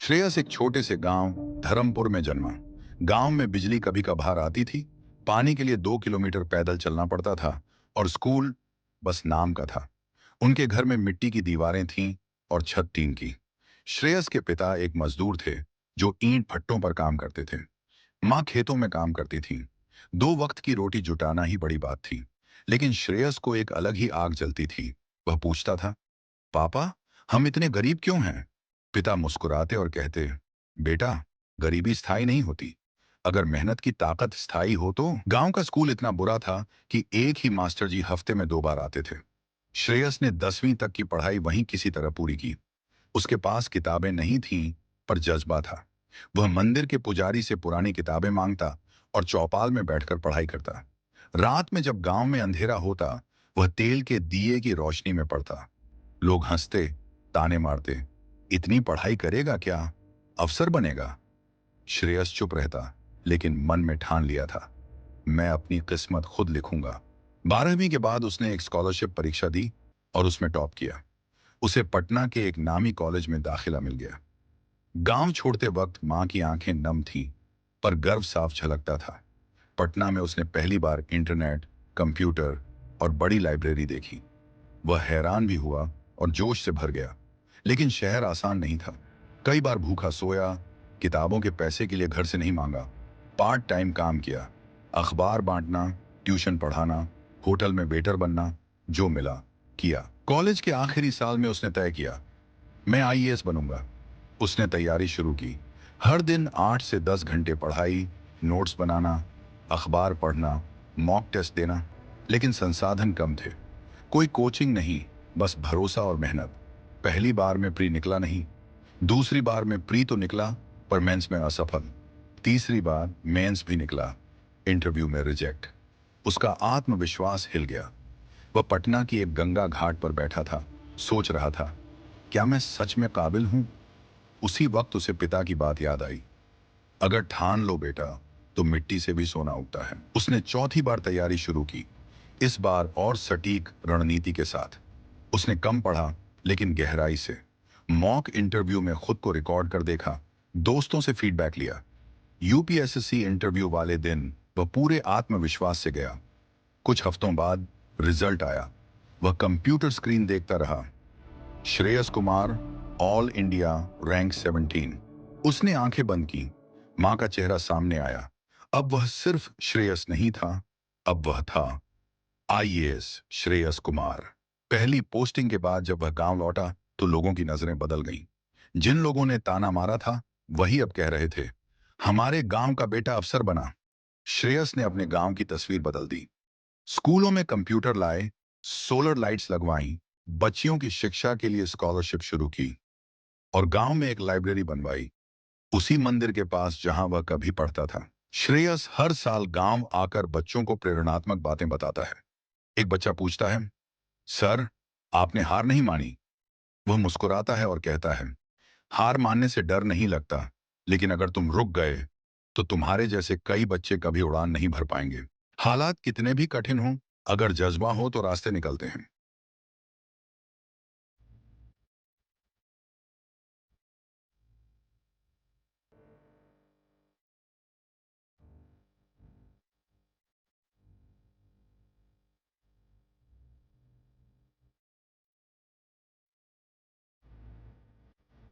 श्रेयस एक छोटे से गांव धर्मपुर में जन्मा। गांव में बिजली कभी कभार आती थी, पानी के लिए 2 किलोमीटर पैदल चलना पड़ता था और स्कूल बस नाम का था। उनके घर में मिट्टी की दीवारें थीं और छत टीन की। श्रेयस के पिता एक मजदूर थे जो ईंट भट्टों पर काम करते थे। माँ खेतों में काम करती थी। 2 वक्त की रोटी जुटाना ही बड़ी बात थी। लेकिन श्रेयस को एक अलग ही आग जलती थी। वह पूछता था, पापा, हम इतने गरीब क्यों हैं? पिता मुस्कुराते और कहते, बेटा, गरीबी स्थायी नहीं होती। अगर मेहनत की ताकत स्थायी हो तो गांव का स्कूल इतना बुरा था कि एक ही मास्टर जी हफ्ते में 2 बार आते थे। श्रेयस ने 10वीं तक की पढ़ाई वहीं किसी तरह पूरी की। उसके पास किताबें नहीं थीं, पर जज्बा था। वह मंदिर के पुजारी से पुरानी किताबें मांगता और चौपाल में बैठकर पढ़ाई करता। रात में जब गांव में अंधेरा होता, वह तेल के दिए की रोशनी में पढ़ता। लोग हंसते, ताने मारते, इतनी पढ़ाई करेगा क्या, अफसर बनेगा? श्रेयस चुप रहता, लेकिन मन में ठान लिया था, मैं अपनी किस्मत खुद लिखूंगा। 12वीं के बाद उसने एक स्कॉलरशिप परीक्षा दी और उसमें टॉप किया। उसे पटना के एक नामी कॉलेज में दाखिला मिल गया। गांव छोड़ते वक्त मां की आंखें नम थीं, पर गर्व साफ झलकता था। पटना में उसने पहली बार इंटरनेट, कंप्यूटर और बड़ी लाइब्रेरी देखी। वह हैरान भी हुआ और जोश से भर गया। लेकिन शहर आसान नहीं था। कई बार भूखा सोया, किताबों के पैसे के लिए घर से नहीं मांगा, पार्ट टाइम काम किया, अखबार बांटना, ट्यूशन पढ़ाना, होटल में वेटर बनना, जो मिला किया। कॉलेज के आखिरी साल में उसने तय किया, मैं आईएएस बनूंगा। उसने तैयारी शुरू की। हर दिन 8 से 10 घंटे पढ़ाई, नोट्स बनाना, अखबार पढ़ना, मॉक टेस्ट देना। लेकिन संसाधन कम थे। कोई कोचिंग नहीं, बस भरोसा और मेहनत। पहली बार में प्री निकला नहीं। दूसरी बार में प्री तो निकला, पर मेंस में असफल। तीसरी बार मेंस भी निकला, इंटरव्यू में रिजेक्ट। उसका आत्मविश्वास हिल गया। वह पटना की एक गंगा घाट पर बैठा था, सोच रहा था, क्या मैं सच में काबिल हूं? उसी वक्त उसे पिता की बात याद आई, अगर ठान लो बेटा, तो मिट्टी से भी सोना उगता है। उसने चौथी बार तैयारी शुरू की, इस बार और सटीक रणनीति के साथ। उसने कम पढ़ा, लेकिन गहराई से। मॉक इंटरव्यू में खुद को रिकॉर्ड कर देखा, दोस्तों से फीडबैक लिया। यूपीएसएससी इंटरव्यू वाले दिन वह पूरे आत्मविश्वास से गया। कुछ हफ्तों बाद रिजल्ट आया। वह कंप्यूटर स्क्रीन देखता रहा, Shreyas Kumar, all India, rank 17। उसने आंखें बंद की। मां का चेहरा सामने आया। अब वह सिर्फ श्रेयस नहीं था, अब वह था आईएएस श्रेयस कुमार। पहली पोस्टिंग के बाद जब वह गांव लौटा, तो लोगों की नजरें बदल गईं। जिन लोगों ने ताना मारा था, वही अब कह रहे थे, हमारे गांव का बेटा अफसर बना। श्रेयस ने अपने गांव की तस्वीर बदल दी। स्कूलों में कंप्यूटर लाए, सोलर लाइट्स लगवाई, बच्चियों की शिक्षा के लिए स्कॉलरशिप शुरू की और गांव में एक लाइब्रेरी बनवाई, उसी मंदिर के पास जहां वह कभी पढ़ता था। श्रेयस हर साल गांव आकर बच्चों को प्रेरणात्मक बातें बताता है। एक बच्चा पूछता है, सर, आपने हार नहीं मानी? वह मुस्कुराता है और कहता है, हार मानने से डर नहीं लगता, लेकिन अगर तुम रुक गए, तो तुम्हारे जैसे कई बच्चे कभी उड़ान नहीं भर पाएंगे। हालात कितने भी कठिन हों, अगर जज्बा हो तो रास्ते निकलते हैं।